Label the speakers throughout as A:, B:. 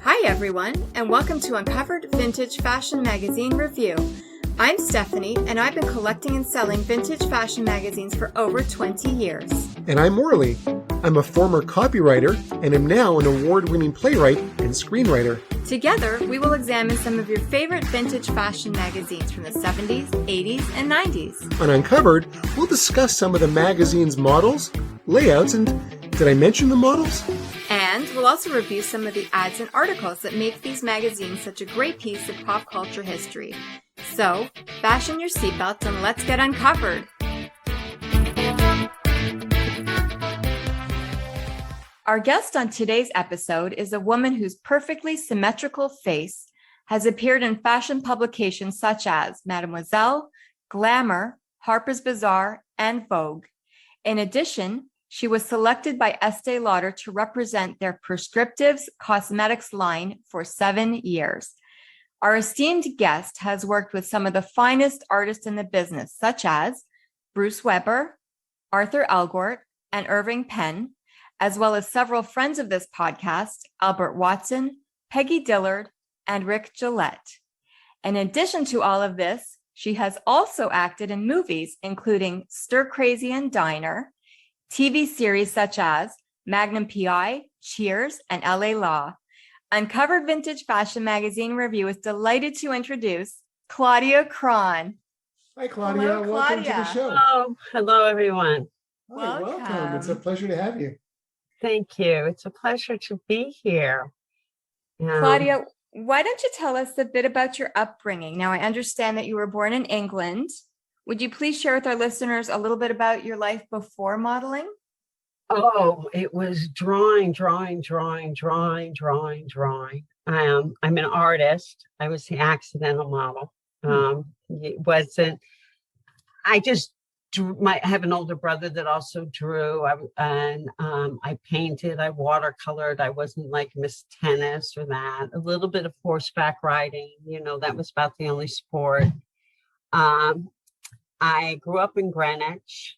A: Hi everyone, and welcome to Uncovered Vintage Fashion Magazine Review. I'm Stephanie, and I've been collecting and selling vintage fashion magazines for over 20 years.
B: And I'm Morley. I'm a former copywriter and am now an award-winning playwright and screenwriter.
A: Together, we will examine some of your favorite vintage fashion magazines from the 70s, 80s, and 90s.
B: On Uncovered, we'll discuss some of the magazine's models, layouts, and did I mention the models?
A: And we'll also review some of the ads and articles that make these magazines such a great piece of pop culture history. So, fasten your seatbelts and let's get uncovered. Our guest on today's episode is a woman whose perfectly symmetrical face has appeared in fashion publications such as Mademoiselle, Glamour, Harper's Bazaar, and Vogue. In addition, she was selected by Estee Lauder to represent their Prescriptives cosmetics line for 7 years. Our esteemed guest has worked with some of the finest artists in the business, such as Bruce Weber, Arthur Elgort, and Irving Penn, as well as several friends of this podcast, Albert Watson, Peggy Dillard, and Rick Gillette. In addition to all of this, she has also acted in movies, including Stir Crazy and Diner, TV series such as Magnum P.I., Cheers, and L.A. Law. Uncovered Vintage Fashion Magazine Review is delighted to introduce Claudia Cron.
B: Hi, Claudia.
A: Hello,
B: Welcome to the
A: Claudia.
B: show.
C: Hello, everyone.
B: Hi, welcome.
A: Welcome.
B: It's a pleasure to have you.
C: Thank you. It's a pleasure to be here.
A: Claudia, why don't you tell us a bit about your upbringing? Now, I understand that you were born in England. Would you please share with our listeners a little bit about your life before modeling?
C: Oh, it was drawing. I'm an artist. I was the accidental model. It wasn't, I just drew. I have an older brother that also drew. I painted, I watercolored. I wasn't like Miss Tennis or that. A little bit of horseback riding, that was about the only sport. I grew up in Greenwich.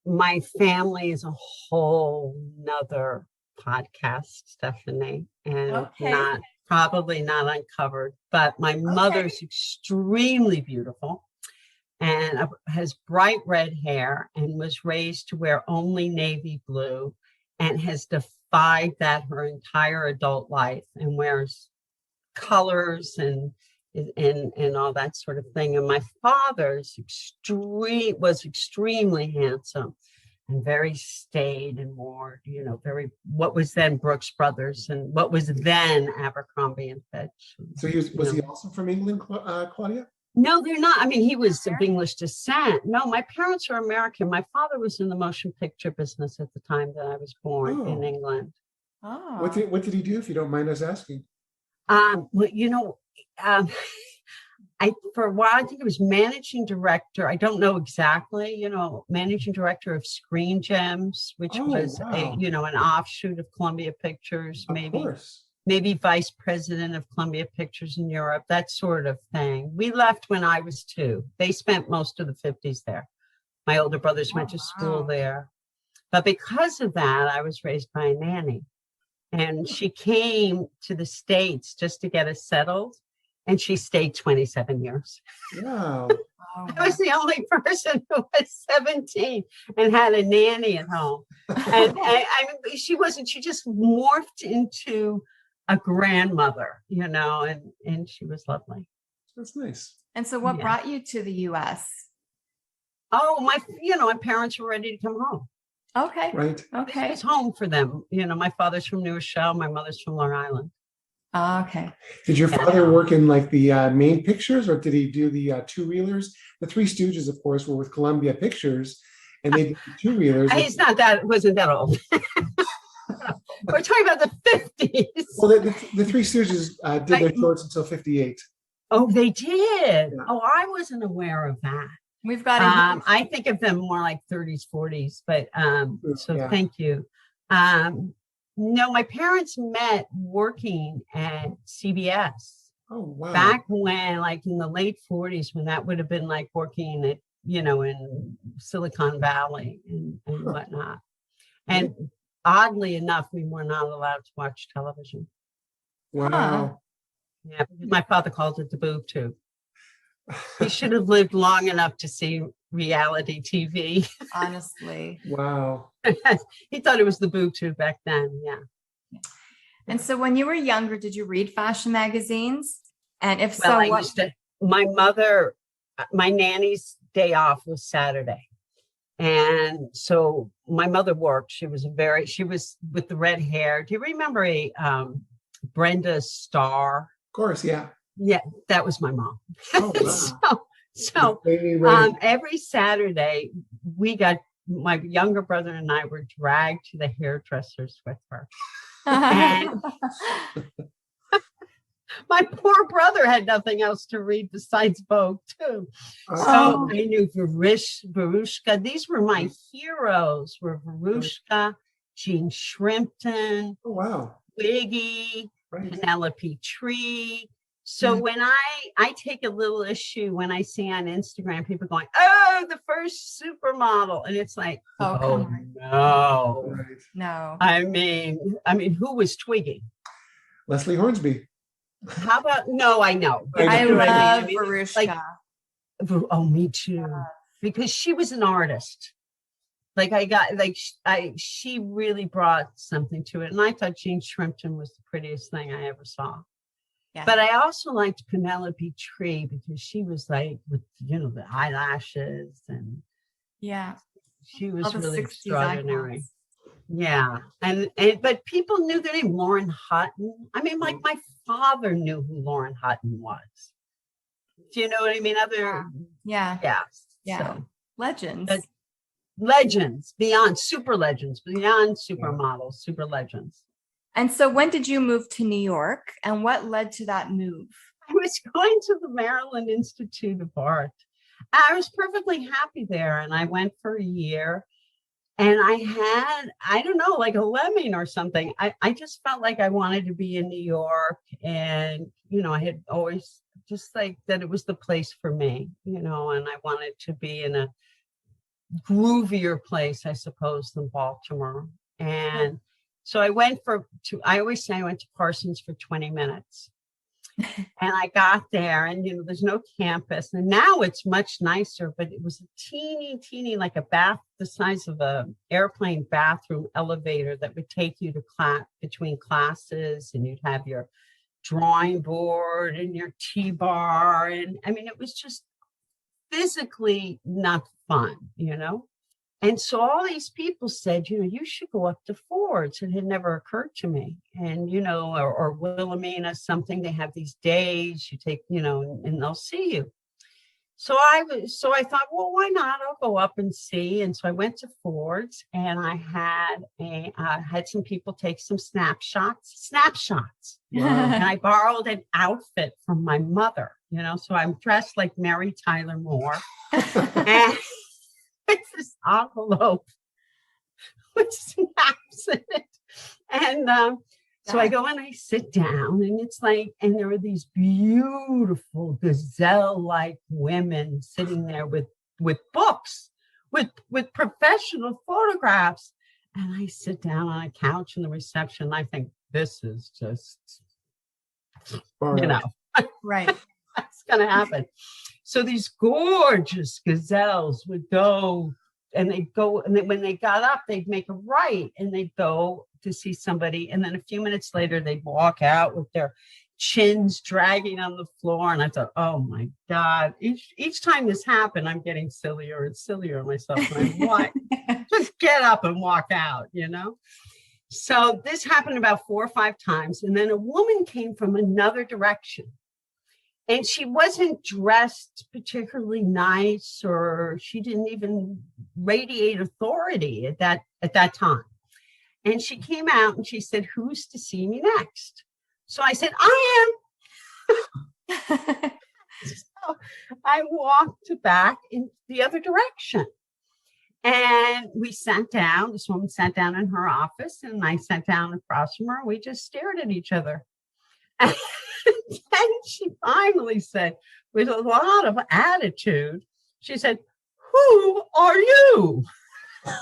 C: My family is a whole nother podcast, Stephanie, and probably not uncovered, but my mother's extremely beautiful and has bright red hair and was raised to wear only navy blue and has defied that her entire adult life and wears colors and all that sort of thing. And my father's was extremely handsome and very staid and more, very, what was then Brooks Brothers and what was then Abercrombie and Fitch.
B: So was he also from England, Claudia?
C: No, they're not. I mean, he was of English descent. No, my parents are American. My father was in the motion picture business at the time that I was born in England.
A: Oh.
B: What did he do, if you don't mind us asking?
C: For a while, I think it was managing director. I don't know exactly, managing director of Screen Gems, which was an offshoot of Columbia Pictures, maybe vice president of Columbia Pictures in Europe, that sort of thing. We left when I was 2. They spent most of the 50s there. My older brothers went to school there. But because of that, I was raised by a nanny. And she came to the States just to get us settled. And she stayed 27 years.
B: Wow.
C: I was the only person who was 17 and had a nanny at home. And she just morphed into a grandmother, and she was lovely.
B: That's nice.
A: And so what brought you to the U.S.?
C: Oh, my parents were ready to come home.
A: Okay.
B: Right.
A: Okay.
C: It's home for them. My father's from New Rochelle. My mother's from Long Island.
A: Okay.
B: Did your father work in like the main pictures, or did he do the two-reelers? The Three Stooges, of course, were with Columbia Pictures, and they did the two-reelers.
C: Wasn't that old. We're talking about the 50s.
B: Well, the Three Stooges did their shorts until 58.
C: Oh, they did.
B: Yeah.
C: Oh, I wasn't aware of that.
A: We've got
C: I think of them more like 30s, 40s, but thank you. No, my parents met working at CBS.
B: Oh, wow.
C: Back when, like in the late 40s, when that would have been like working at, in Silicon Valley and whatnot. And oddly enough, we were not allowed to watch television.
B: Wow.
C: Yeah, because my father called it the boob tube. He should have lived long enough to see reality TV.
A: Honestly.
B: Wow.
C: He thought it was the boob tube back then. Yeah.
A: And so when you were younger, did you read fashion magazines? And if
C: Well,
A: so,
C: my mother, my nanny's day off was Saturday. And so my mother worked. She was with the red hair. Do you remember Brenda Starr?
B: Of course, yeah.
C: Yeah, that was my mom.
B: Oh, wow.
C: so every Saturday my younger brother and I were dragged to the hairdressers with her. And my poor brother had nothing else to read besides Vogue too. So I knew Verushka. These were my heroes. Were Verushka, Jean Shrimpton, Wiggy, Penelope Tree. So when I take a little issue when I see on Instagram people going, "Oh, the first supermodel," and it's like, "Oh no,
A: no."
C: I mean, who was twigging?
B: Leslie Hornsby.
C: How about no? I know.
A: I love Verushka.
C: Me too. Because she was an artist. She really brought something to it, and I thought Jean Shrimpton was the prettiest thing I ever saw. Yeah. But I also liked Penelope Tree because she was like with the eyelashes and she was really extraordinary. Icons. Yeah, and but people knew their name, Lauren Hutton. I mean, like my father knew who Lauren Hutton was. Do you know what I mean? So, legends beyond supermodels, super legends.
A: And so when did you move to New York and what led to that move?
C: I was going to the Maryland Institute of Art. I was perfectly happy there. And I went for a year and I had, I don't know, like a lemming or something. I just felt like I wanted to be in New York. And, I had always just like that it was the place for me, and I wanted to be in a groovier place, I suppose, than Baltimore. And so I always say I went to Parsons for 20 minutes. And I got there and, there's no campus. And now it's much nicer, but it was a teeny, like a bath, the size of an airplane bathroom elevator that would take you to between classes. And you'd have your drawing board and your T-bar. And I mean, it was just physically not fun, And so all these people said, you should go up to Ford's. It had never occurred to me. And, or Wilhelmina, something, they have these days you take, and they'll see you. So I thought, well, why not? I'll go up and see. And so I went to Ford's and I had some people take some snapshots. Wow. And I borrowed an outfit from my mother, so I'm dressed like Mary Tyler Moore. And it's this envelope with snaps in it. And so I go and I sit down and it's like, and there are these beautiful gazelle-like women sitting there with books, with professional photographs. And I sit down on a couch in the reception and I think, this is just,
A: right.
C: What's going to happen? So these gorgeous gazelles would go, and when they got up, they'd make a right and they'd go to see somebody. And then a few minutes later, they'd walk out with their chins dragging on the floor. And I thought, oh my God, each time this happened, I'm getting sillier and sillier myself. And I'm like, just get up and walk out, So this happened about 4 or 5 times. And then a woman came from another direction. And she wasn't dressed particularly nice, or she didn't even radiate authority at that time. And she came out and she said, "Who's to see me next?" So I said, "I am." So I walked back in the other direction. And we sat down. This woman sat down in her office, and I sat down across from her. We just stared at each other. And she finally said, with a lot of attitude, she said, who are you? And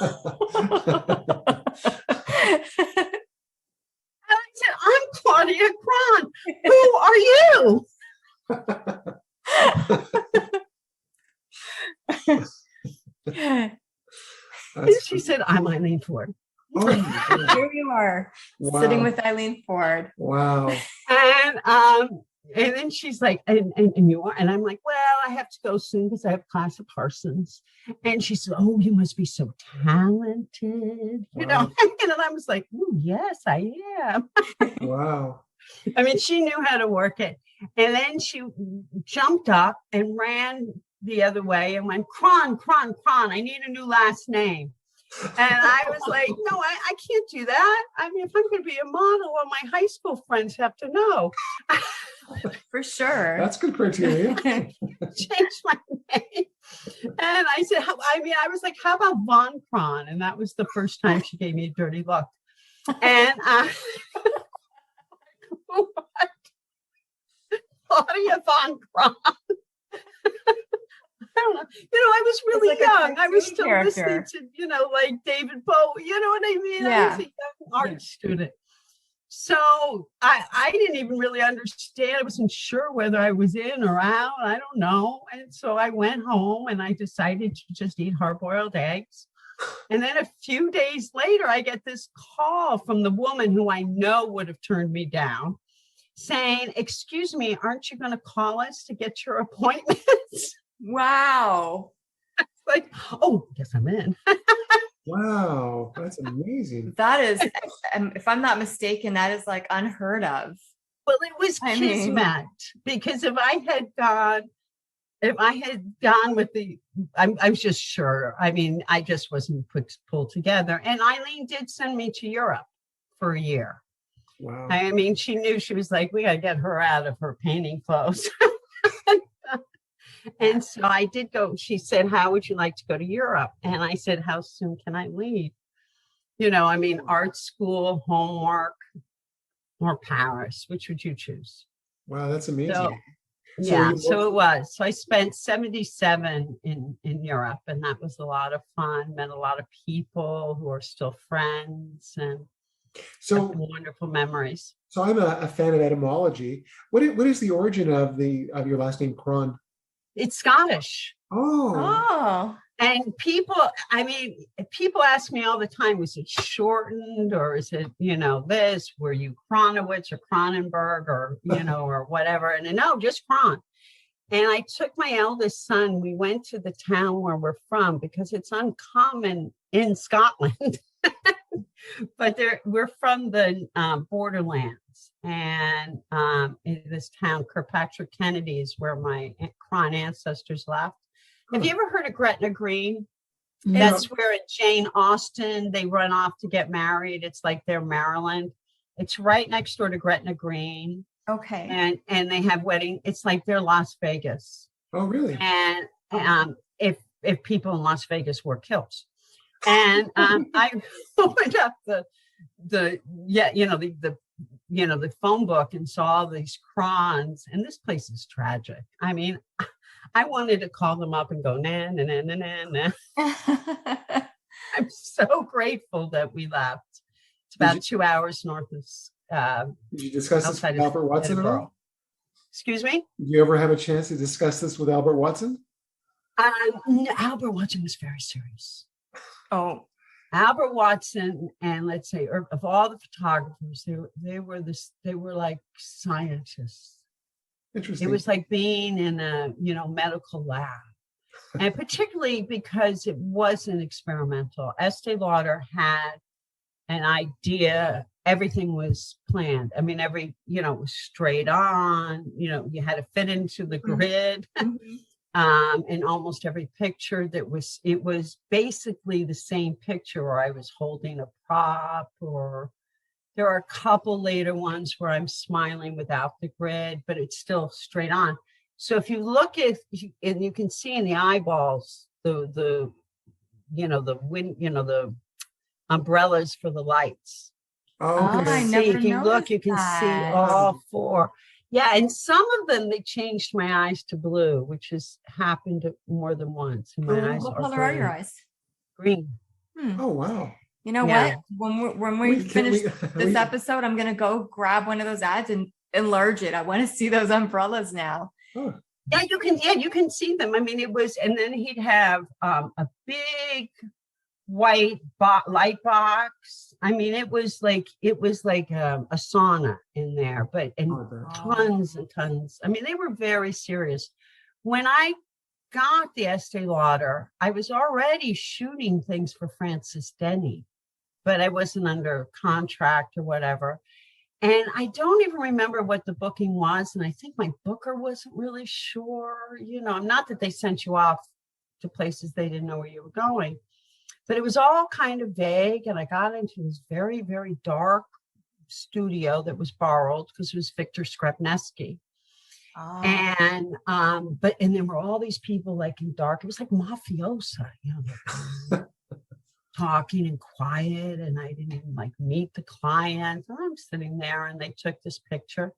C: I said, I'm Claudia Cron. Who are you? And she said, I'm Eileen Ford.
B: Oh,
A: Here you are,
B: wow.
A: sitting with Eileen Ford.
B: Wow.
C: And then she's like, and you are? And I'm like, well, I have to go soon because I have class at Parsons. And she said, oh, you must be so talented, you know? And I was like, oh, yes, I am.
B: Wow.
C: I mean, she knew how to work it. And then she jumped up and ran the other way and went, Cron, I need a new last name. And I was like, no, I can't do that. I mean, if I'm going to be a model, well, my high school friends have to know.
A: For sure.
B: That's good criteria.
C: Changed my name. And I said, I was like, how about Von Cron? And that was the first time she gave me a dirty look. And Claudia Von Cron. I don't know. I was really
A: like
C: young. I was still
A: character.
C: listening to, like David Bowie. You know what I mean?
A: Yeah.
C: I was a young art student. So I didn't even really understand. I wasn't sure whether I was in or out. I don't know. And so I went home and I decided to just eat hard-boiled eggs. And then a few days later, I get this call from the woman who I know would have turned me down saying, excuse me, aren't you going to call us to get your appointments?
A: Wow.
C: Like, oh, guess I'm in.
B: Wow. That's amazing.
A: That is, if I'm not mistaken, that is like unheard of.
C: Well, it was kismet because if I had gone with I was just sure. I mean, I just wasn't pulled together. And Eileen did send me to Europe for a year.
B: Wow.
C: I mean, she knew, she was like, we got to get her out of her painting clothes. And so I did go. She said, how would you like to go to Europe? And I said, how soon can I leave? I mean, art school, homework, or Paris. Which would you choose?
B: Wow, that's amazing.
C: So it was. So I spent 77 in Europe, and that was a lot of fun. Met a lot of people who are still friends, and wonderful memories.
B: So I'm a fan of etymology. What is the origin of your last name, Cron?
C: It's Scottish.
B: Oh.
C: And people ask me all the time, was it shortened or is it, this, were you Cronowitz or Cronenberg or, or whatever? And no, just Cron. And I took my eldest son, we went to the town where we're from because it's uncommon in Scotland, but we're from the borderlands. And in this town, Kirkpatrick Kennedy is where my Cron ancestors left. Have you ever heard of Gretna Green?
B: Yeah.
C: That's where Jane Austen, they run off to get married. It's like they're Maryland. It's right next door to Gretna Green.
A: Okay.
C: And they have wedding. It's like they're Las Vegas.
B: Oh, really?
C: And if people in Las Vegas wore kilts. And I opened up the phone book and saw all these Crons, and this place is tragic. I mean, I wanted to call them up and go, nah, nah, nah, nah, nah, nah. I'm so grateful that we left. It's about 2 hours north of.
B: Did you discuss this with Albert Watson at all?
C: Excuse me?
B: Did you ever have a chance to discuss this with Albert Watson?
C: No, Albert Watson was very serious.
A: Oh,
C: Albert Watson, and let's say of all the photographers, they were like scientists.
B: Interesting.
C: It was like being in a medical lab, and particularly because it wasn't experimental. Estee Lauder had an idea. Everything was planned. I mean, it was straight on. You had to fit into the grid.
A: mm-hmm.
C: In almost every picture it was basically the same picture where I was holding a prop, or there are a couple later ones where I'm smiling without the grid, but it's still straight on. So if you look and you can see in the eyeballs, the wind, the umbrellas for the lights.
B: Oh, okay.
A: I never
C: If you look, you can
A: noticed
C: see
A: that.
C: all four. Yeah, and some of them, they changed my eyes to blue, which has happened more than once. And my eyes
A: What
C: are
A: color are your
C: green.
A: eyes?
C: Green.
B: Oh, wow.
A: You know
C: Yeah.
A: what? When we finish this episode, I'm gonna go grab one of those ads and enlarge it. I want to see those umbrellas now.
B: Oh.
C: Yeah, you can see them. I mean, it was, and then he'd have a big white light box. I mean, it was like a sauna in there, tons and tons. I mean, they were very serious. When I got the Estee Lauder, I was already shooting things for Francis Denny, but I wasn't under contract or whatever. And I don't even remember what the booking was. And I think my booker wasn't really sure, not that they sent you off to places they didn't know where you were going, but it was all kind of vague. And I got into this very, very dark studio that was borrowed because it was Victor Skrepneski.
A: Oh.
C: And there were all these people like in dark. It was like mafiosa, talking and quiet, and I didn't even like meet the client. I'm sitting there and they took this picture.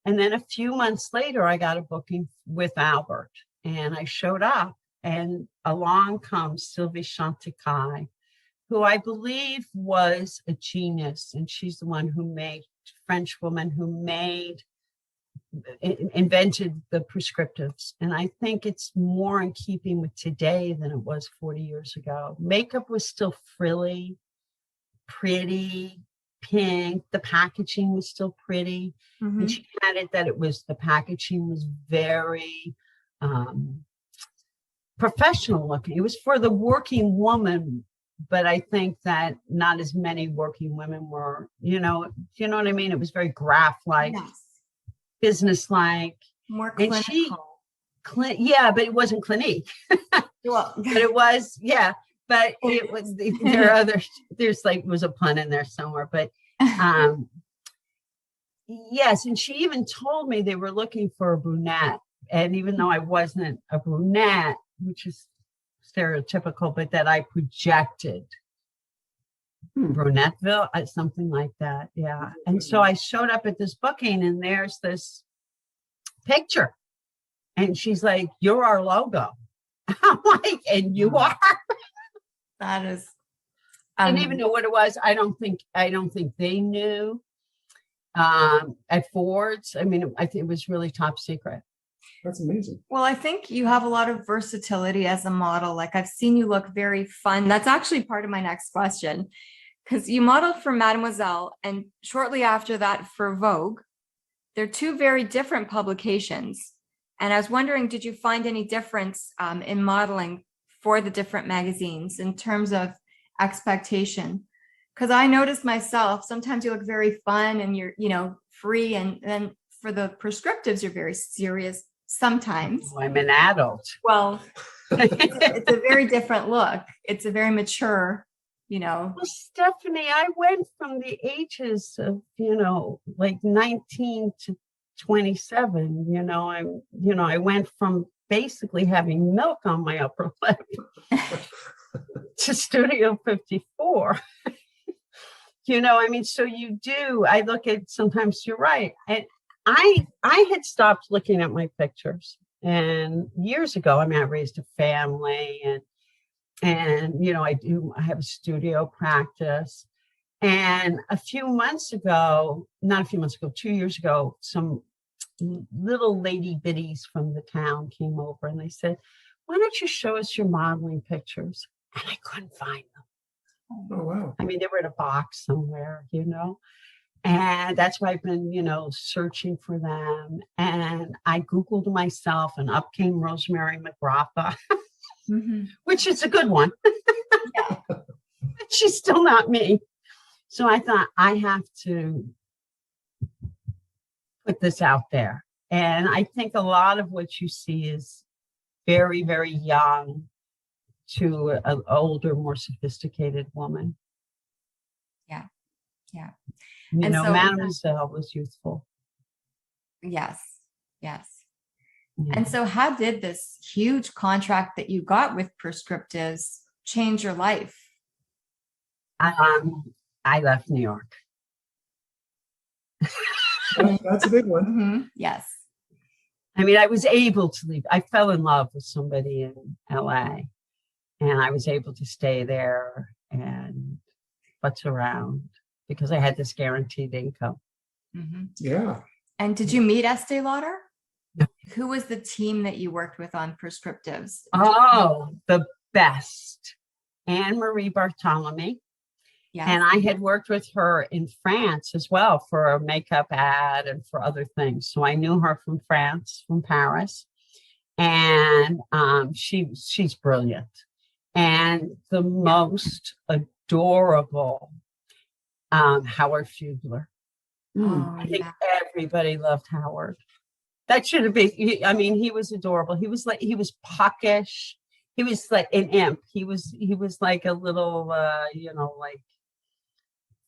C: And then a few months later, I got a booking with Albert and I showed up, and along comes Sylvie Chantecaille, who I believe was a genius. And she's the one French woman who invented the prescriptives. And I think it's more in keeping with today than it was 40 years ago. Makeup was still frilly, pretty, pink. The packaging was still pretty.
A: Mm-hmm.
C: And she had it that the packaging was very professional looking. It was for the working woman, but I think that not as many working women were, you know what I mean? It was very graph-like. Yes. Business-like,
A: more clinical.
C: But it wasn't Clinique.
A: Well,
C: but it was, but it was. There are others. Was a pun in there somewhere, but yes. And she even told me they were looking for a brunette, and even though I wasn't a brunette, which is stereotypical, but that I projected. Brunetteville, something like that. Yeah. And so I showed up at this booking and there's this picture and she's like, "You're our logo." I'm like, "And you are?"
A: That is,
C: I didn't even know what it was. I don't think they knew at Ford's. I mean, I think it was really top secret.
B: That's amazing.
A: Well, I think you have a lot of versatility as a model. Like I've seen you look very fun. That's actually part of my next question. Because you modeled for Mademoiselle and shortly after that for Vogue. They're two very different publications. And I was wondering, did you find any difference in modeling for the different magazines in terms of expectation? Because I noticed myself, sometimes you look very fun and you're, free. And then for the prescriptives, you're very serious sometimes.
C: Oh, I'm an adult.
A: Well, it's a very different look. It's a very mature. Well,
C: Stephanie, I went from the ages of, like 19 to 27. I went from basically having milk on my upper lip to Studio 54. So you do. I look at, sometimes you're right. And I had stopped looking at my pictures. And years ago, I raised a family and I have a studio practice. And 2 years ago, some little lady biddies from the town came over and they said, "Why don't you show us your modeling pictures?" And I couldn't find them.
B: Oh, wow.
C: They were in a box somewhere, and that's why I've been, searching for them. And I Googled myself and up came Rosemary McGrath. Mm-hmm. Which is a good one. Yeah. But she's still not me. So I thought I have to put this out there. And I think a lot of what you see is very, very young to an older, more sophisticated woman.
A: Yeah. Yeah.
C: And Mademoiselle was youthful.
A: Yes. Yes.
C: Yeah.
A: And so how did this huge contract that you got with prescriptives change your life?
C: I left New York.
B: That's a big one.
A: Mhm. Yes.
C: I mean, I was able to leave. I fell in love with somebody in LA, and I was able to stay there and futz around because I had this guaranteed income.
A: Mhm.
B: Yeah.
A: And did you meet Estee Lauder?
C: No.
A: Who was the team that you worked with on prescriptives?
C: Oh, the best. Anne-Marie Bartholomew.
A: Yes.
C: And I had worked with her in France as well for a makeup ad and for other things. So I knew her from France, from Paris. And she's brilliant. And the most adorable Howard Fugler.
A: Oh,
C: I think
A: yeah.
C: everybody loved Howard. That should have been, I mean, he was adorable. He was puckish. He was like an imp. He was like a little, like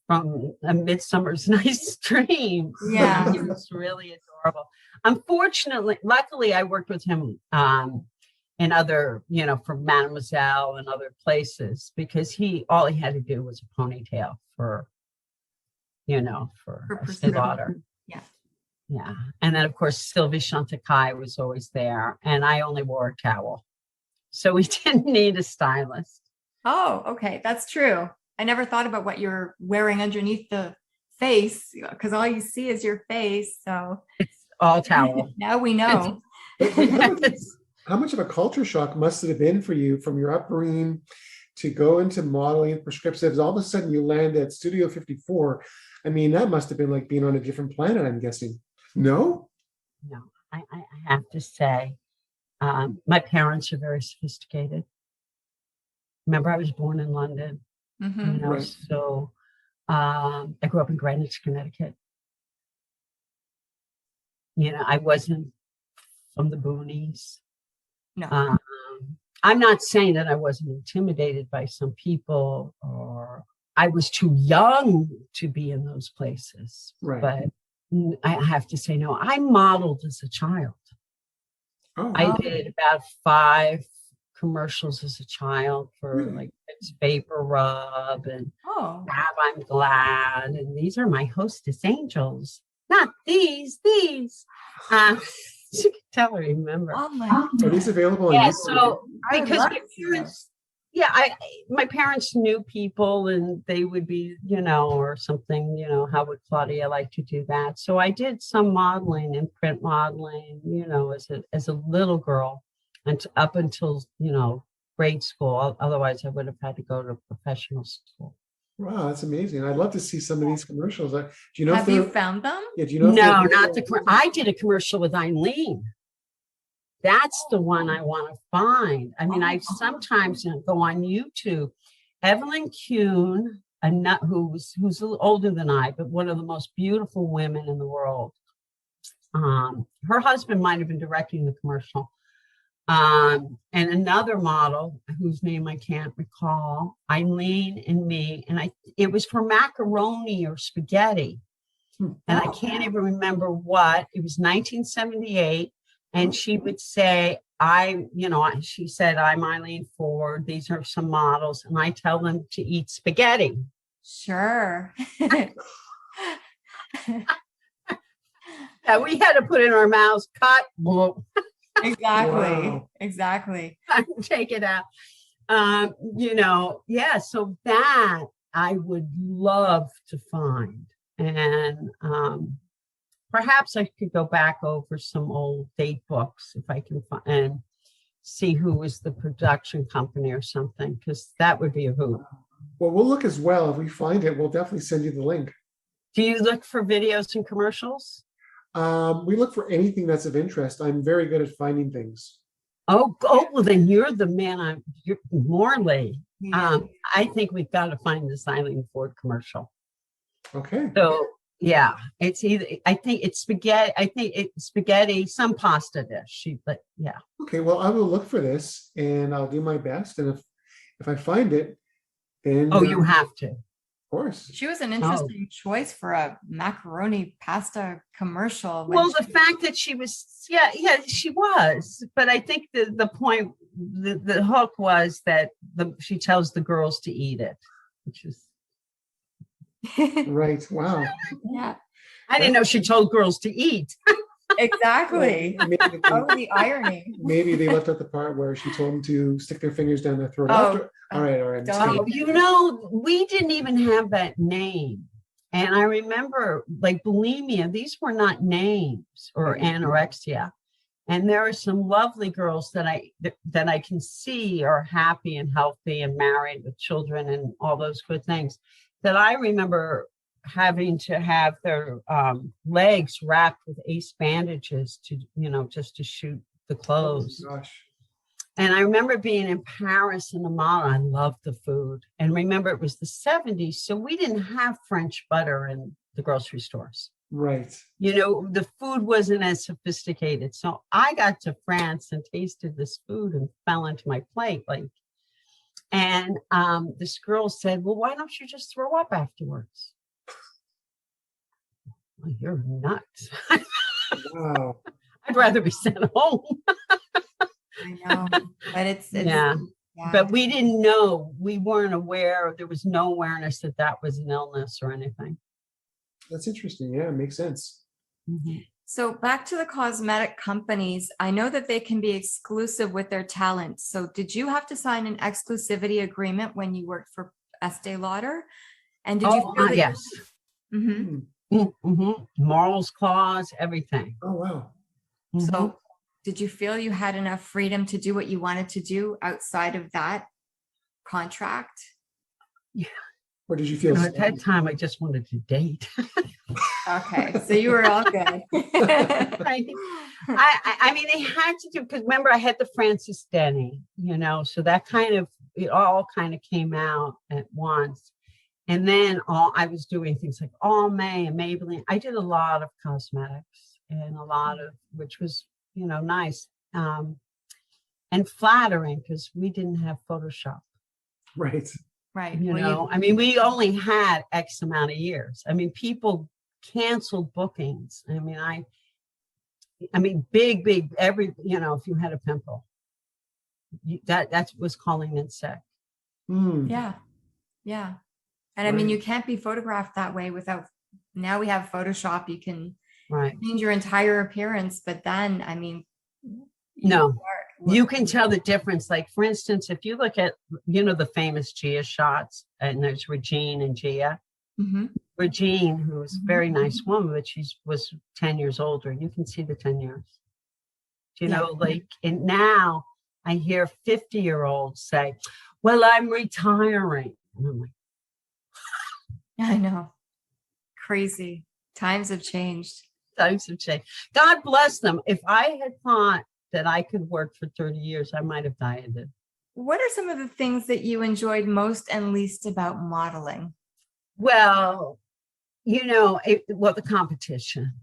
C: from A Midsummer's Night's Dream.
A: Yeah.
C: He was really adorable. Unfortunately, luckily, I worked with him in other, from Mademoiselle and other places, because all he had to do was a ponytail for Estee Lauder.
A: Yeah.
C: Yeah. And then, of course, Sylvie Chantecaille was always there. And I only wore a towel. So we didn't need a stylist.
A: Oh, okay. That's true. I never thought about what you're wearing underneath the face, because all you see is your face. So
C: It's all towel.
A: now we know.
B: How much of a culture shock must it have been for you from your upbringing to go into modeling and prescriptives? All of a sudden you land at Studio 54. I mean, that must have been like being on a different planet, I'm guessing. No?
C: No, I have to say, my parents are very sophisticated. Remember, I was born in London,
A: Mhm.
B: Right.
C: so I grew up in Greenwich, Connecticut. I wasn't from the boonies.
A: No.
C: I'm not saying that I wasn't intimidated by some people, or I was too young to be in those places.
B: Right.
C: But I have to say, no, I modeled as a child.
B: Oh,
C: I did about 5 commercials as a child for
B: Really?
C: like it's Vapor Rub and
A: Oh.
C: Gab I'm Glad, and these are my hostess angels, not these. You can tell I remember.
A: Oh my
B: Are these
A: goodness.
B: available on
C: Yeah,
B: YouTube?
C: so
A: I would
C: because
A: love
C: my
A: to see
C: parents, my parents knew people, and they would be, or something, how would Claudia like to do that? So I did some modeling and print modeling, as a little girl, and up until, grade school. Otherwise, I would have had to go to professional school.
B: Wow, that's amazing. I'd love to see some of these commercials. Do you know if
A: Have you
B: they're,
A: found them?
B: yeah, do you know if
C: No,
B: they're-
C: not the. I did a commercial with Eileen. That's the one I want to find. I mean, I sometimes go on YouTube. Evelyn Kuhn, who's a little older than I, but one of the most beautiful women in the world. Her husband might have been directing the commercial. And another model whose name I can't recall, Eileen and me, and it was for macaroni or spaghetti. And I can't even remember what. It was 1978. And she would say, she said, I'm Eileen Ford. These are some models. And I tell them to eat spaghetti.
A: Sure.
C: We had to put in our mouths, cut,
A: Exactly.
B: Wow.
A: Exactly.
C: take it out. So that I would love to find. And perhaps I could go back over some old date books if I can find and see who was the production company or something, because that would be a hoot.
B: Well, we'll look as well. If we find it, we'll definitely send you the link.
C: Do you look for videos and commercials?
B: We look for anything that's of interest. I'm very good at finding things.
C: Oh, well, then you're the man. You're Morley.
A: Yeah.
C: I think we've got to find this Eileen Ford commercial.
B: Okay.
C: So yeah, it's either, I think it's spaghetti. I think it's spaghetti, some pasta dish. But yeah.
B: Okay. Well, I will look for this and I'll do my best. And if I find it, then
C: You have to.
B: Of course.
A: She was an interesting choice for a macaroni pasta commercial.
C: Well, the fact that she was, she was. But I think the point, the hook was that she tells the girls to eat it, which is
B: Right. Wow.
A: Yeah.
C: I didn't know she told girls to eat.
A: Exactly.
B: Maybe
A: Oh, the irony.
B: maybe they left out the part where she told them to stick their fingers down their throat.
A: Oh,
B: After. All right. I'm just
A: don't
B: kidding.
C: Oh, you know, we didn't even have that name. And I remember like bulimia, these were not names, or anorexia. And there are some lovely girls that I can see are happy and healthy and married with children and all those good things, that I remember having to have their legs wrapped with ace bandages to, just to shoot the clothes.
B: Oh, gosh.
C: And I remember being in Paris in the mall. I loved the food. And remember, it was the 70s, so we didn't have French butter in the grocery stores.
B: Right.
C: The food wasn't as sophisticated. So I got to France and tasted this food and fell into my plate. And this girl said, well, why don't you just throw up afterwards? Well, you're nuts.
B: Wow.
C: I'd rather be sent home.
A: I know, but it's
C: yeah. But we didn't know. We weren't aware. There was no awareness that was an illness or anything.
B: That's interesting. Yeah, it makes sense.
C: Mm-hmm.
A: So back to the cosmetic companies, I know that they can be exclusive with their talent. So did you have to sign an exclusivity agreement when you worked for Estee Lauder? And did you feel that
C: yes.
A: Mm-hmm.
C: Mm-hmm. Morals clause, everything.
B: Oh, wow.
C: Mm-hmm.
A: So did you feel you had enough freedom to do what you wanted to do outside of that contract?
C: Yeah.
B: Or did you feel
C: at that time I just wanted to date?
A: Okay, so you were all good.
C: I mean, they had to do, because remember I had the Francis Denny, so that it all kind of came out at once. And then I was doing things like All May and Maybelline. I did a lot of cosmetics and which was, nice and flattering, because we didn't have Photoshop.
B: Right.
A: Right.
C: I mean, we only had X amount of years. I mean, people canceled bookings. I mean, big, every, if you had a pimple, that was calling in sick.
B: Mm.
A: Yeah. Yeah. And I mean, you can't be photographed that way now we have Photoshop. You can change your entire appearance, but then, I mean,
C: no, you can tell the difference. Like, for instance, if you look at, the famous Gia shots, and there's Regine and Gia.
A: Mm-hmm.
C: Regine, who was a very nice woman, but she was 10 years older. You can see the 10 years. And now I hear 50-year-olds say, well, I'm retiring. And I'm like,
A: I know. Crazy. Times have changed.
C: God bless them. If I had thought that I could work for 30 years, I might have dieted.
A: What are some of the things that you enjoyed most and least about modeling?
C: Well, the competition.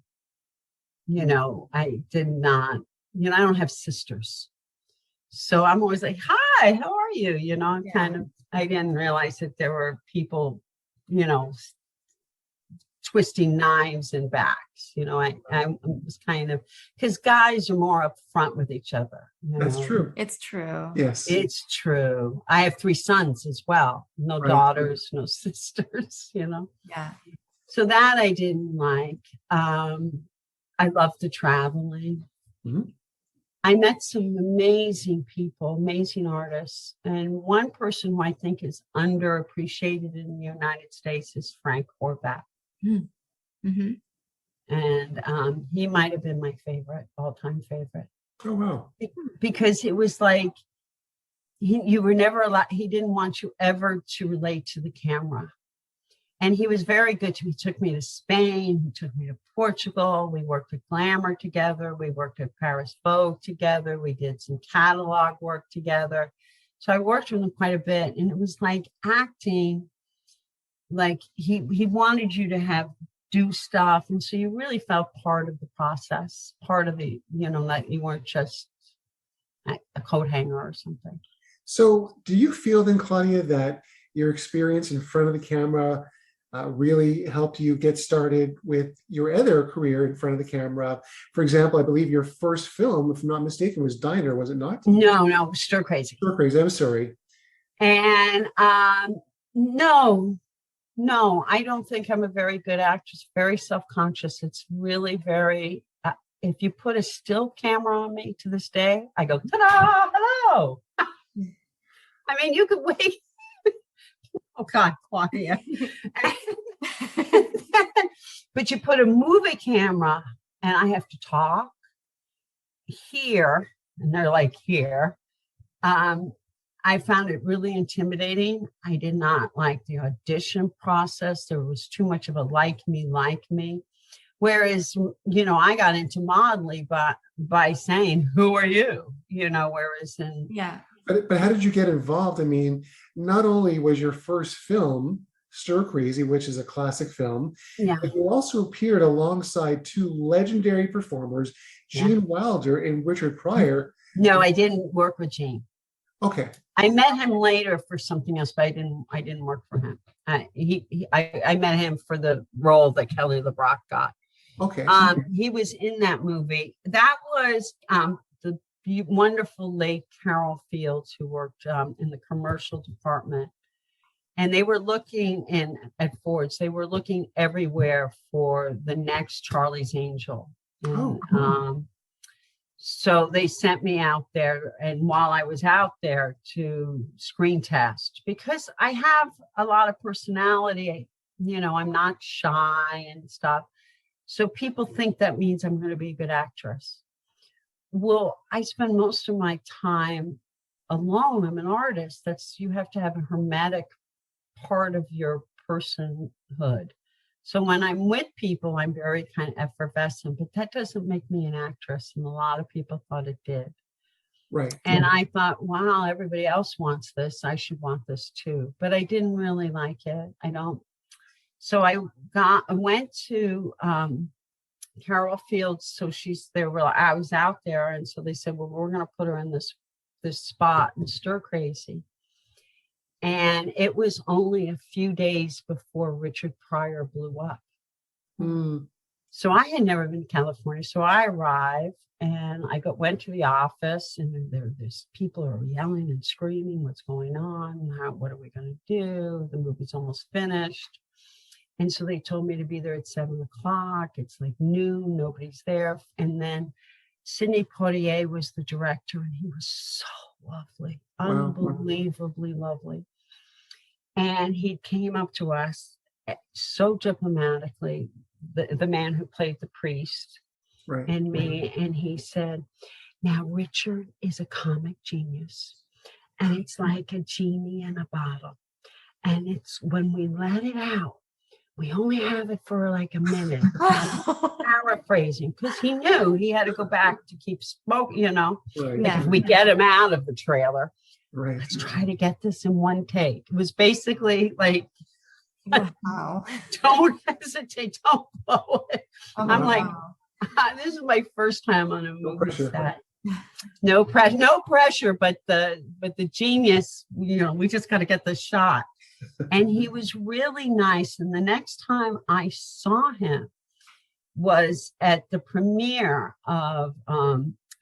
C: I did not, I don't have sisters. So I'm always like, hi, how are you? I didn't realize that there were people, twisting knives in backs. I was kind of, because guys are more upfront with each other.
B: That's true.
A: It's true.
B: Yes.
C: It's true. I have 3 sons as well. No daughters, no sisters,
A: Yeah.
C: So that I didn't like. I love the traveling.
B: Mm-hmm.
C: I met some amazing people, amazing artists. And one person who I think is underappreciated in the United States is Frank Orback.
A: Mm-hmm.
C: And he might have been my all-time favorite.
B: Oh, wow.
C: Because it was like, you were never allowed, he didn't want you ever to relate to the camera. And he was very good to me. He took me to Spain. He took me to Portugal. We worked at Glamour together. We worked at Paris Vogue together. We did some catalog work together. So I worked with him quite a bit. And it was like acting, like he wanted you to do stuff. And so you really felt part of the process, part of the, that you weren't just a coat hanger or something.
B: So do you feel then, Claudia, that your experience in front of the camera really helped you get started with your other career in front of the camera? For example, I believe your first film, if I'm not mistaken, was Diner, was it not?
C: No, Stir Crazy.
B: Stir Crazy, I'm sorry.
C: And no, No, I don't think I'm a very good actress, very self-conscious. It's really very, if you put a still camera on me to this day, I go, ta-da, hello. I mean, you could wait. Oh God, Claudia. But you put a movie camera and I have to talk here, and they're like here. I found it really intimidating. I did not like the audition process. There was too much of a like me. Whereas, I got into Morley by saying, who are you? Whereas in...
A: Yeah.
B: But how did you get involved? I mean, not only was your first film Stir Crazy, which is a classic film,
C: Yeah.
B: but you also appeared alongside two legendary performers, Gene Wilder and Richard Pryor.
C: No, I didn't work with Gene.
B: Okay.
C: I met him later for something else, but I didn't work for him. I met him for the role that Kelly LeBrock got.
B: Okay.
C: He was in that movie. That was the wonderful late Carol Fields, who worked in the commercial department. And they were looking at Ford's. They were looking everywhere for the next Charlie's Angel. And, so they sent me out there. And while I was out there to screen test, because I have a lot of personality, I'm not shy and stuff. So people think that means I'm going to be a good actress. Well, I spend most of my time alone. I'm an artist. You have to have a hermetic part of your personhood. So when I'm with people, I'm very kind of effervescent, but that doesn't make me an actress. And a lot of people thought it did.
B: Right.
C: And I thought, wow, everybody else wants this. I should want this too. But I didn't really like it. I don't. So I went to Carol Fields. So I was out there. And so they said, well, we're going to put her in this spot in Stir Crazy. And it was only a few days before Richard Pryor blew up. So I had never been to California. So I arrived and I went to the office, and there's people are yelling and screaming, what's going on? What are we going to do? The movie's almost finished. And so they told me to be there at 7:00. It's like noon, nobody's there. And then Sidney Poitier was the director, and he was so lovely, unbelievably lovely. And he came up to us so diplomatically, the man who played the priest,
B: right,
C: and me, and he said, now Richard is a comic genius, and it's like a genie in a bottle. And it's when we let it out, we only have it for like a minute. Paraphrasing, because he knew he had to go back to keep smoking,
B: Right.
C: Like if we get him out of the trailer,
B: right.
C: Let's try to get this in one take. It was basically like,
A: wow.
C: Don't hesitate, don't blow it.
A: Oh,
C: I'm like, this is my first time on a movie set. No pressure, but the genius, we just got to get the shot. And he was really nice. And the next time I saw him was at the premiere of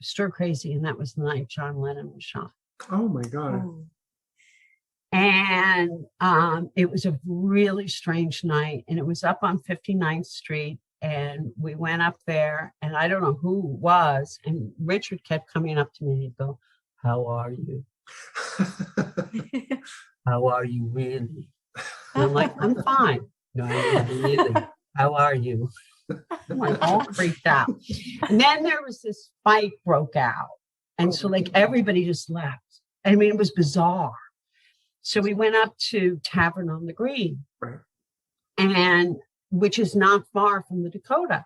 C: Stir Crazy, and that was the night John Lennon was shot.
B: Oh my God.
C: And it was a really strange night, and it was up on 59th Street. And we went up there, and I don't know who it was. And Richard kept coming up to me and he'd go, how are you? How are you really? And I'm like, I'm fine. No, really. How are you? I'm like all freaked out. And then there was this fight broke out. And so like everybody just left. I mean, it was bizarre. So we went up to Tavern on the Green,
B: right,
C: and which is not far from the Dakota.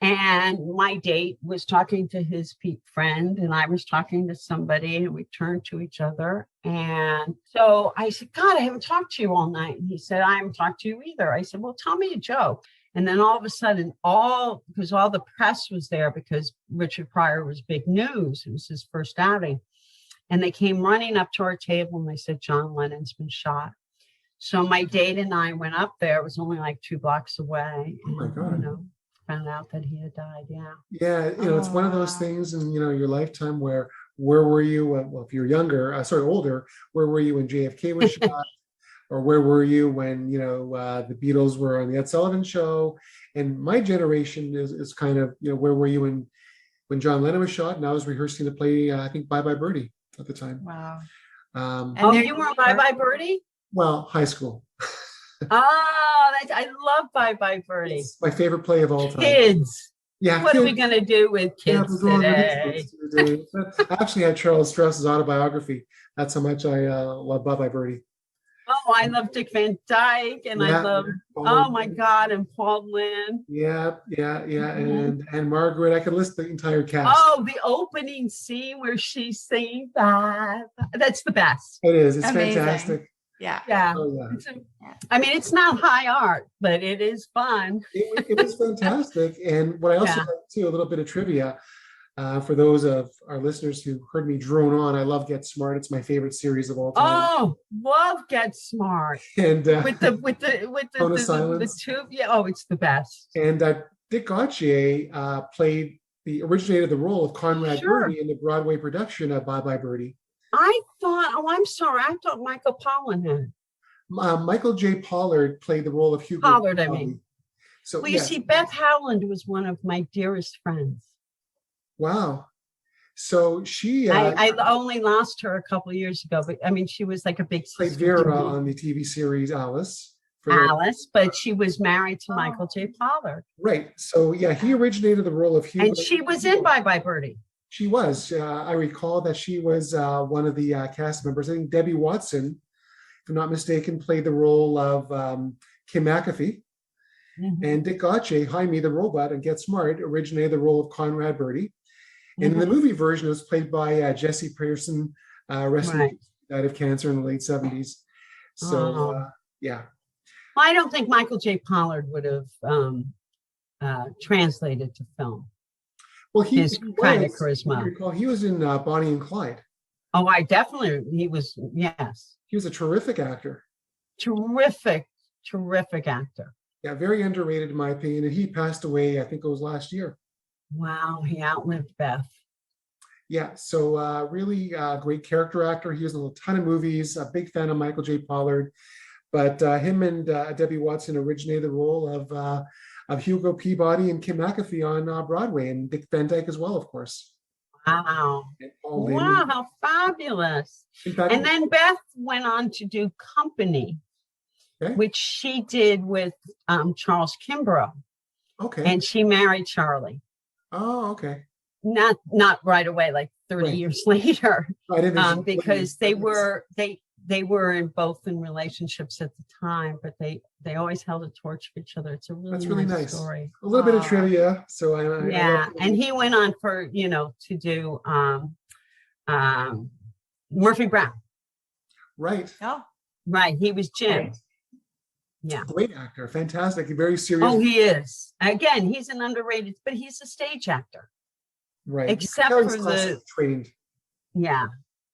C: And my date was talking to his friend, and I was talking to somebody, and we turned to each other. And so I said, God, I haven't talked to you all night. And he said, I haven't talked to you either. I said, well, tell me a joke. And then all of a sudden, because all the press was there, because Richard Pryor was big news. It was his first outing. And they came running up to our table, and they said, John Lennon's been shot. So my date and I went up there. It was only like 2 blocks away.
B: Oh my God.
C: Found out that he had died. Yeah.
B: Yeah. It's one of those things in, your lifetime where were you? Well, if you're older, where were you when JFK was shot? or where were you when, the Beatles were on the Ed Sullivan Show? And my generation is kind of, where were you when John Lennon was shot? And I was rehearsing to play, I think, Bye Bye Birdie at the time.
A: Wow.
C: And there you were, Bye Bye Birdie?
B: Well, high school.
C: I love Bye Bye Birdie.
B: It's my favorite play of all time.
C: Kids.
B: Yeah.
C: What are we going to do with kids today?
B: I actually had Charles Strauss's autobiography. That's how much I love Bye Bye Birdie.
C: Oh, I love Dick Van Dyke, and I love, oh my God, and Paul Lynde.
B: Yeah. And Margaret. I could list the entire cast.
C: Oh, the opening scene where she's singing that. That's the best.
B: It is. It's
A: amazing.
B: Fantastic.
C: Yeah.
B: Oh, yeah.
C: I mean, it's not high art, but it is fun.
B: It was fantastic. And what I also like too, a little bit of trivia, for those of our listeners who heard me drone on, I love Get Smart. It's my favorite series of all time.
C: Oh, love Get Smart.
B: And
C: with the tube. Yeah. Oh, it's the best.
B: And Dick Gautier originated the role of Conrad Birdie in the Broadway production of Bye Bye Birdie.
C: I'm sorry. I thought Michael Pollan had.
B: Michael J. Pollard played the role of Hugo.
C: Pollard, I mean.
B: So,
C: well, you see, Beth Howland was one of my dearest friends.
B: Wow. So she...
C: I only lost her a couple of years ago, but I mean, she was like a big sister.
B: Played Vera on the TV series Alice.
C: But she was married to Michael J. Pollard.
B: Right. So, yeah, he originated the role of Hugo.
C: And she was in Bye Bye Birdie.
B: She was. I recall that she was one of the cast members. I think Debbie Watson, if I'm not mistaken, played the role of Kim McAfee. Mm-hmm. And Dick Gautier, Jaime the Robot and Get Smart, originated the role of Conrad Birdie. And in the movie version, it was played by Jesse Pearson, died of cancer in the late 70s. So, yeah.
C: Well, I don't think Michael J. Pollard would have translated to film.
B: Well,
C: his kind of charisma.
B: He was in Bonnie and Clyde.
C: Oh, he was, yes.
B: He was a terrific actor.
C: Terrific actor.
B: Yeah, very underrated in my opinion. And he passed away, I think it was last year.
C: Wow, he outlived Beth.
B: Yeah, so really great character actor. He was in a ton of movies, a big fan of Michael J. Pollard. But him and Debbie Watson originated the role of Hugo Peabody and Kim McAfee on Broadway, and Dick Van Dyke as well, of course.
C: Wow. Wow, how fabulous. And then Beth went on to do Company, which she did with Charles Kimbrough.
B: Okay.
C: And she married Charlie.
B: Oh, okay.
C: Not right away, like 30 years later. Because they were in relationships at the time, but they always held a torch for each other. It's a really nice story.
B: A little bit of trivia. So
C: and he went on for to do Murphy Brown.
B: Right.
A: Oh.
C: Right. He was Jim.
B: Right.
C: Yeah.
B: Great actor. Fantastic. Very serious.
C: Oh, he is. Again, he's an underrated, but he's a stage actor.
B: Right.
C: Except for the
B: trained.
C: Yeah,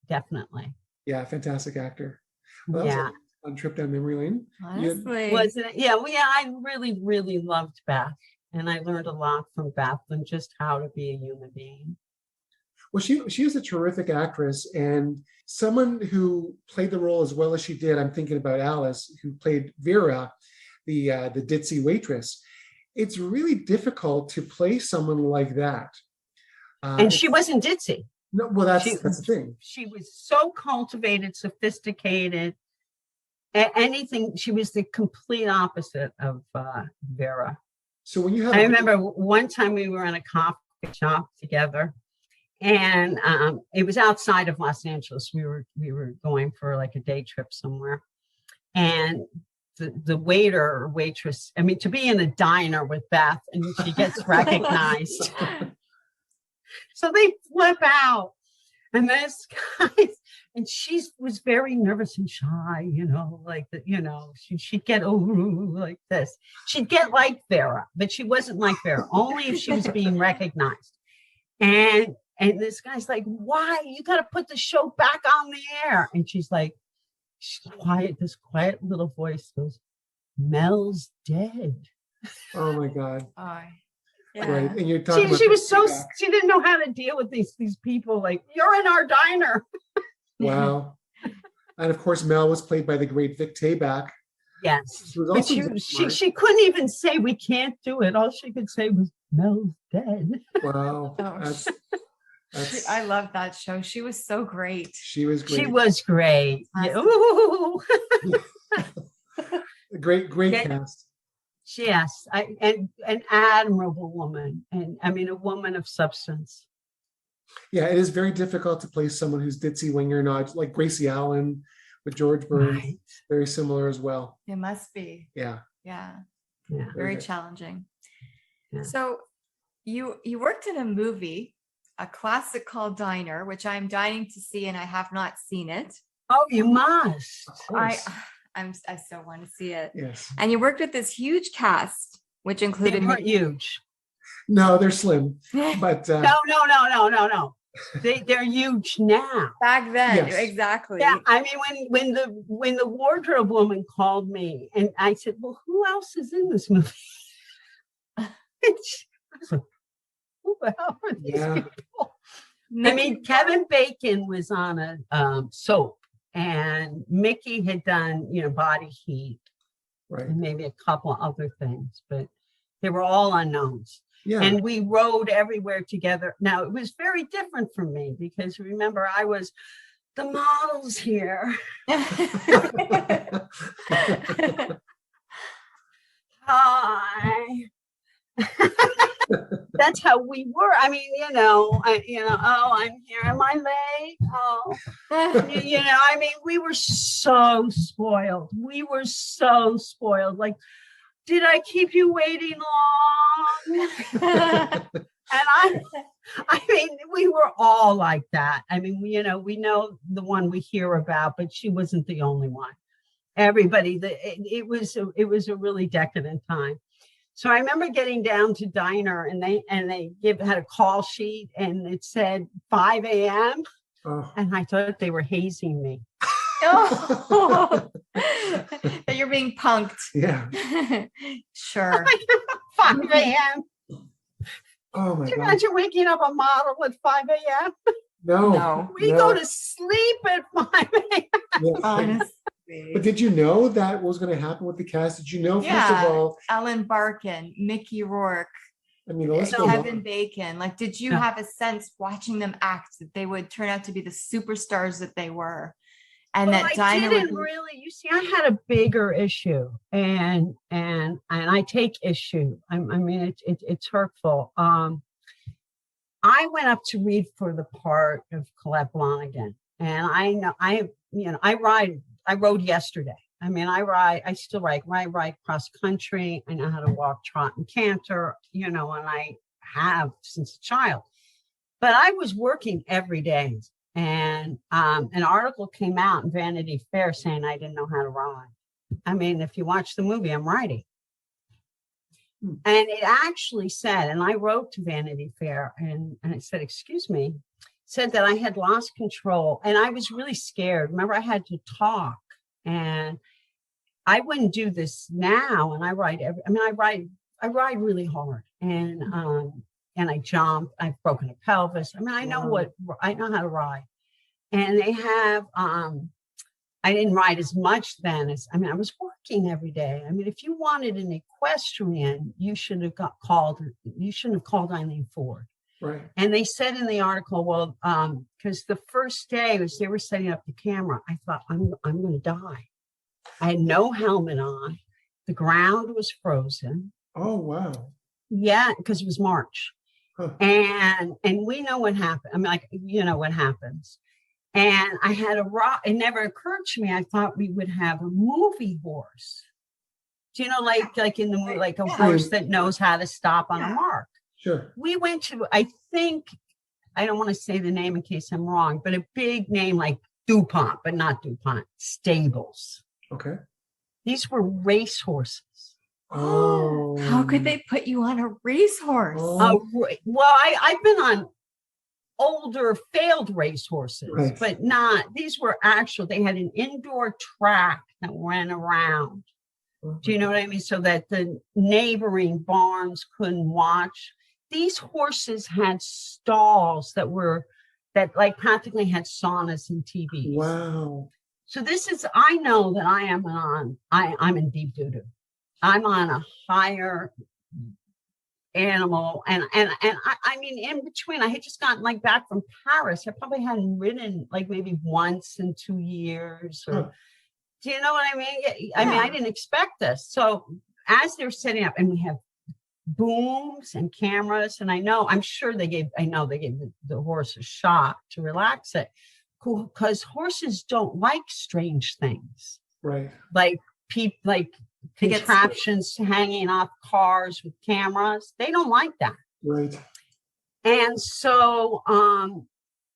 C: definitely.
B: Yeah, fantastic actor. Well, that was a fun trip down memory lane.
A: Honestly.
C: Wasn't it? Yeah, I really, really loved Beth. And I learned a lot from Beth and just how to be a human being.
B: Well, she is a terrific actress, and someone who played the role as well as she did. I'm thinking about Alice, who played Vera, the ditzy waitress. It's really difficult to play someone like that.
C: And she wasn't ditzy.
B: No, well, that's the thing.
C: She was so cultivated, sophisticated. Anything. She was the complete opposite of Vera.
B: So when you have,
C: I remember one time we were in a coffee shop together. And it was outside of Los Angeles. We were going for like a day trip somewhere. And the waiter or waitress, I mean, to be in a diner with Beth and she gets recognized. So they flip out. And this guy, and she was very nervous and shy, like that, she'd get like this. She'd get like Vera, but she wasn't like Vera, only if she was being recognized. And this guy's like, why? You got to put the show back on the air. And she's like, this quiet little voice goes, Mel's dead.
B: Oh my God.
A: Yeah.
B: Right. And you're talking
C: she was she didn't know how to deal with these people. Like, you're in our diner.
B: Wow. And of course, Mel was played by the great Vic Tayback.
C: Yes,
B: She was
C: but
B: also
C: she,
B: very
C: she
B: smart.
C: she couldn't even say we can't do it. All she could say was Mel's dead.
B: Wow,
A: Oh.
B: that's
A: I love that show. She was so great.
B: she was
C: She
B: great.
C: was great. Yeah. Ooh.
B: Great
C: Yeah.
B: cast.
C: Yes, and an admirable woman, and I mean a woman of substance.
B: Yeah, it is very difficult to play someone who's ditzy when you're not, like Gracie Allen with George Burns.
C: Right.
B: Very similar as well.
A: It must be.
B: Yeah.
A: Yeah.
C: Yeah.
A: Very
B: good.
A: challenging.
C: Yeah.
A: So you worked in a movie, a classic called Diner, which I'm dying to see, and I have not seen it.
C: Oh, you must.
B: Of course.
A: I so want to see it.
B: Yes.
A: And you worked with this huge cast, which
C: They
A: included
C: weren't huge.
B: No, they're slim, but
C: No. They're huge now.
A: back then.
B: Yes.
A: Exactly.
C: Yeah, I mean, when the wardrobe woman called me, and I said, "Well, who else is in this movie?" I was like, "Who the hell are these
B: Yeah.
C: people?" I mean, Kevin Bacon was on a soap, and Mickey had done, Body Heat,
B: right.
C: and maybe a couple other things, but they were all unknowns.
B: Yeah.
C: And we rode everywhere together. Now, it was very different from me because remember, I was the models here. Hi. That's how we were. I mean, oh, I'm here. Am I late? Oh, I mean, we were so spoiled. Like, did I keep you waiting long? And I mean, we were all like that. I mean, we know the one we hear about, but she wasn't the only one. Everybody, it was a really decadent time. So I remember getting down to Diner, and they had a call sheet, and it said 5 a.m.
B: Oh.
C: And I thought they were hazing me.
A: Oh, that you're being punked.
B: Yeah.
A: Sure.
C: 5 a.m.
B: Oh my
C: Can you
B: God.
C: imagine waking up a model at 5 a.m.?
B: No.
C: We go to sleep at 5 a.m.
B: Yeah.
A: Honestly.
B: But did you know that was going to happen with the cast? Did you know, first
A: Yeah.
B: of all,
A: Ellen Barkin, Mickey Rourke,
B: I mean, the list goes
A: Kevin
B: on.
A: Bacon. Like, did you
C: No.
A: have a sense watching them act that they would turn out to be the superstars that they were? And
C: Well,
A: that
C: I
A: Diner
C: didn't
A: would be-
C: really. You see, I had a bigger issue, and I take issue. I mean, it's hurtful. I went up to read for the part of Colette Blonigan, and I rode yesterday. I mean, I still ride. I ride cross country. I know how to walk, trot, and canter. And I have since a child. But I was working every day. And an article came out in Vanity Fair saying I didn't know how to ride. I mean, if you watch the movie, I'm riding. And it actually said, and I wrote to Vanity Fair, and it said, excuse me, said that I had lost control. And I was really scared. Remember, I had to talk. And I wouldn't do this now. And I ride I ride really hard. And I jump. I've broken a pelvis. I mean, I know how to ride. And they have, I didn't ride as much then I was working every day. I mean, if you wanted an equestrian, you shouldn't have called Eileen Ford.
B: Right.
C: And they said in the article, well, because the first day was they were setting up the camera, I thought, I'm going to die. I had no helmet on. The ground was frozen.
B: Oh, wow.
C: Yeah, because it was March.
B: Huh.
C: And we know what happened. I mean, what happens. And I had a rock. It never occurred to me. I thought we would have a movie horse. Do you know, like in the movie, like a horse that knows how to stop on a mark.
B: Sure.
C: We went to, I think, I don't want to say the name in case I'm wrong, but a big name like DuPont, but not DuPont, Stables.
B: Okay.
C: These were race horses.
B: Oh.
A: How could they put you on a racehorse?
B: Oh.
C: Well, I've been on older failed race horses,
B: Right.
C: but not, these were actual, they had an indoor track that went around. Do you know what I mean? So that the neighboring barns couldn't watch. These horses had stalls that like practically had saunas and TVs.
B: Wow.
C: So I know that I'm in deep doo-doo. I'm on a higher animal. And I mean, in between, I had just gotten like back from Paris. I probably hadn't ridden like maybe once in 2 years. Or, do you know what I mean? I mean, I didn't expect this. So as they're setting up, and we have booms and cameras, and I'm sure they gave the horse a shot to relax it, because horses don't like strange things,
B: Right?
C: like contraptions hanging off cars with cameras. They don't like that.
B: Right.
C: And so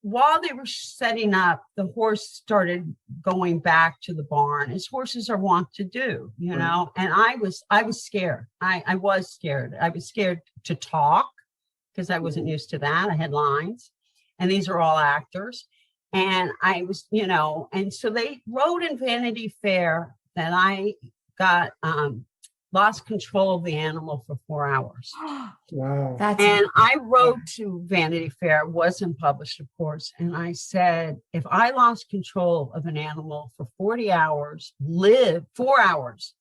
C: while they were setting up, the horse started going back to the barn, as horses are wont to do, you know. And I was scared. I was scared. I was scared to talk because I wasn't used to that. I had lines, and these are all actors. And I was, you know, and so they wrote in Vanity Fair that I got lost control of the animal for 4 hours.
B: Wow.
C: And I wrote to Vanity Fair, it wasn't published, of course. And I said, if I lost control of an animal for 40 hours, live 4 hours.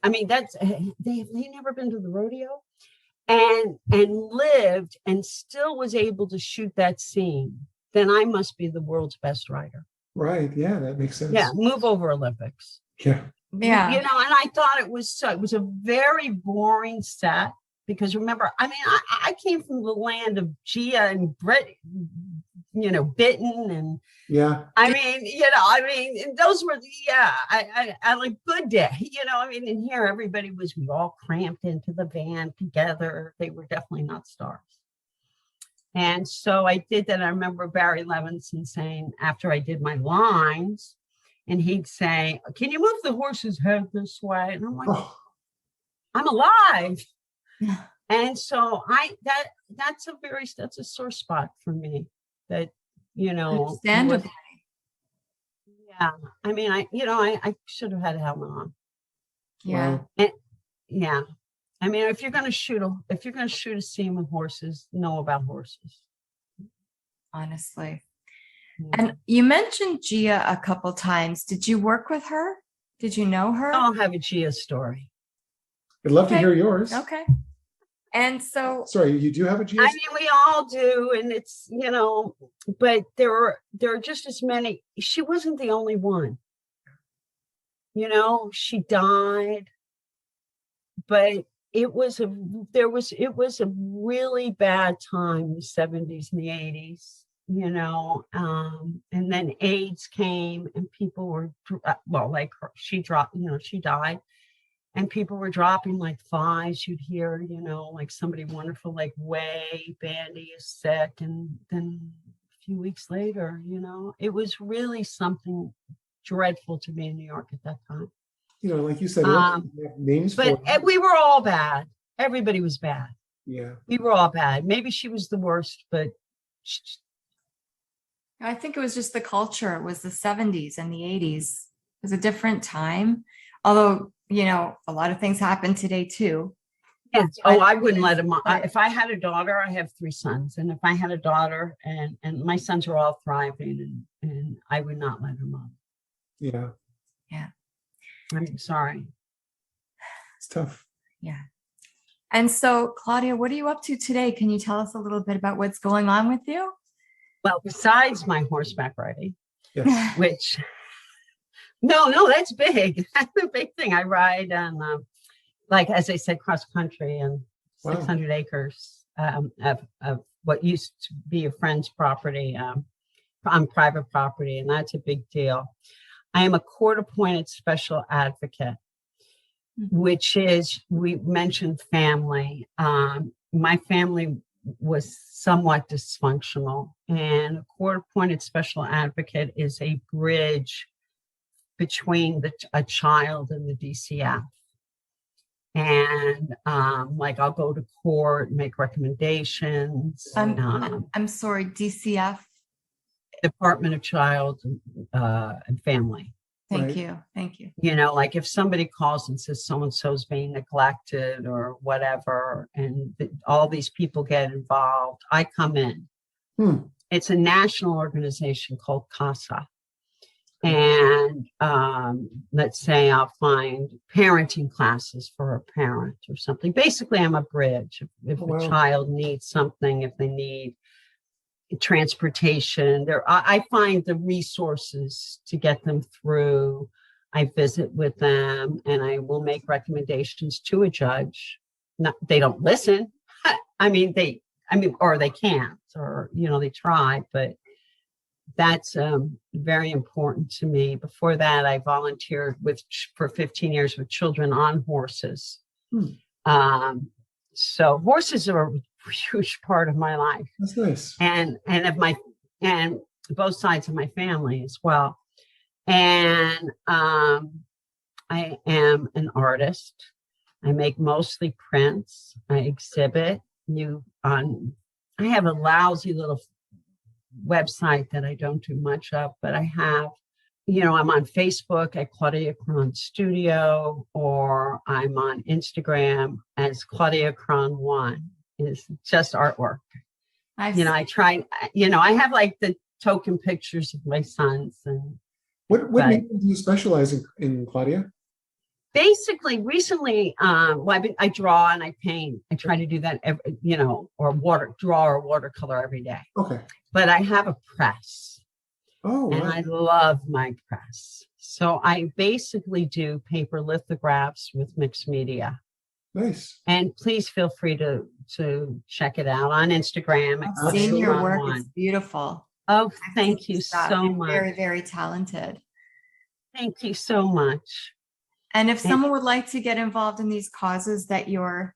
C: I mean, that's, they've never been to the rodeo, and lived and still was able to shoot that scene, then I must be the world's best rider.
B: Right. Yeah, that makes sense.
C: Yeah. Move over Olympics.
B: Yeah.
A: Yeah.
C: You know, and I thought it was a very boring set, because remember, I mean, I came from the land of Gia and Brett, you know, Bitten, and I mean, you know, I mean, those were I like Good Day, you know, I mean, and here we all cramped into the van together. They were definitely not stars. And so I did that. I remember Barry Levinson saying, after I did my lines, and he'd say, can you move the horse's head this way? And I'm like, I'm alive.
A: Yeah.
C: And so that's a sore spot for me, that, you know.
A: Understandably.
C: Yeah. I mean, I should have had a helmet on.
A: Yeah.
B: Wow.
C: And, yeah. I mean, if you're going to shoot a scene with horses, know about horses.
A: Honestly.
C: Yeah.
A: And you mentioned Gia a couple times. Did you work with her? Did you know her?
C: I'll have a Gia story.
B: I'd love to hear yours.
A: Okay. And so,
B: sorry, you do have a Gia?
C: I mean, we all do, and it's, you know, but there are just as many. She wasn't the only one. You know, she died, but it was a really bad time, the 70s and the 80s. You know, and then AIDS came, and people were, well, like her, she dropped, you know, she died, and people were dropping like flies. You'd hear, you know, like somebody wonderful, like Way Bandy is sick. And then a few weeks later, you know, it was really something dreadful to be in New York at that time.
B: You know, like you said, names
C: but we were all bad. Everybody was bad.
B: Yeah.
C: We were all bad. Maybe she was the worst, but
A: I think it was just the culture. It was the 70s and the 80s. It was a different time. Although, you know, a lot of things happen today too.
C: Yes. Oh, I wouldn't let him. If I had a daughter, I have 3 sons. And if I had a daughter, and my sons are all thriving, and I would not let her on.
B: Yeah.
A: Yeah.
C: I'm sorry.
B: It's tough.
A: Yeah. And so, Claudia, what are you up to today? Can you tell us a little bit about what's going on with you?
C: Well, besides my horseback riding,
B: Yes.
C: which, no, that's big. That's a big thing. I ride on, like, as I said, cross country and 600 acres of what used to be a friend's property on private property. And that's a big deal. I am a court-appointed special advocate, which is, we mentioned family. My family was somewhat dysfunctional, and a court-appointed special advocate is a bridge between a child and the DCF. And like, I'll go to court and make recommendations.
A: I'm sorry, DCF?
C: Department of Child and Family.
A: Thank you. Thank you.
C: You know, like if somebody calls and says so-and-so's being neglected or whatever, and all these people get involved, I come in. It's a national organization called CASA. And And let's say I'll find parenting classes for a parent or something. Basically, I'm a bridge. If
B: Oh, wow.
C: a child needs something, if they need transportation, I find the resources to get them through. I visit with them, and I will make recommendations to a judge. They don't listen. Or they can't, or they try, but that's very important to me. Before that, I volunteered for 15 years with children on horses. So horses are a huge part of my life.
B: That's nice.
C: And both sides of my family as well. And I am an artist. I make mostly prints. I exhibit. I have a lousy little website that I don't do much of, but I have, I'm on Facebook at Claudia Cron Studio, or I'm on Instagram as Claudia Cron 1. It's just artwork. I have like the token pictures of my sons. And
B: what medium do you specialize in, Claudia?
C: Basically, recently, I draw and I paint. I try to do that draw or watercolor every day.
B: Okay.
C: But I have a press.
B: Oh, wow.
C: And I love my press. So I basically do paper lithographs with mixed media.
B: Nice.
C: And please feel free to check it out on Instagram.
A: I've seen your work. It's beautiful.
C: Oh, thank you so much.
A: Very, very talented.
C: Thank you so much.
A: And if someone would like to get involved in these causes that you're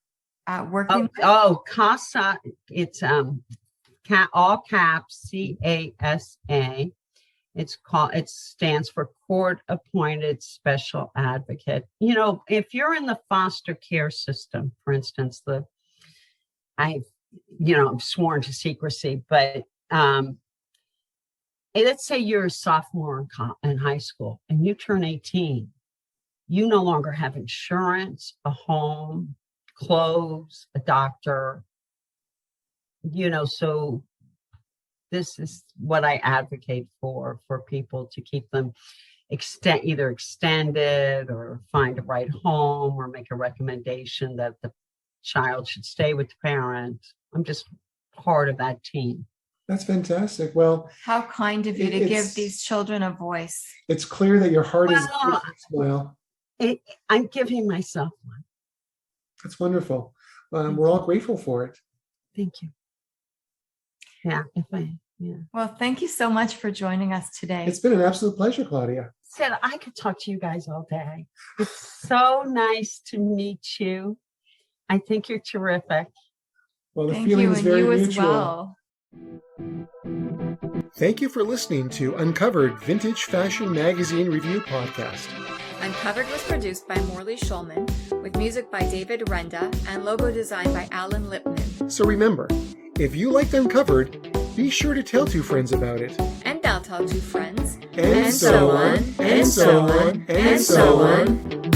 A: working with.
C: Oh, CASA, it's all caps, CASA. It stands for Court Appointed Special Advocate. If you're in the foster care system, for instance, I'm sworn to secrecy, but let's say you're a sophomore in high school and you turn 18. You no longer have insurance, a home, clothes, a doctor, so this is what I advocate for people, to keep them either extended or find a right home or make a recommendation that the child should stay with the parent. I'm just part of that team.
B: That's fantastic. Well,
A: how kind of you to give these children a voice.
B: It's clear that your heart is smile.
C: I'm giving myself one.
B: That's wonderful. We're all grateful for it.
C: Thank you. Yeah.
A: Well, thank you so much for joining us today.
B: It's been an absolute pleasure, Claudia.
C: I could talk to you guys all day. It's so nice to meet you. I think you're terrific.
B: Well, the feeling is very mutual.
A: As well.
B: Thank you for listening to Uncovered Vintage Fashion Magazine Review Podcast.
A: Uncovered was produced by Morley Schulman, with music by David Renda and logo design by Alan Lipman.
B: So remember, if you liked Uncovered, be sure to tell 2 friends about it.
A: And they'll tell 2 friends.
B: And so on, and so on, and so on.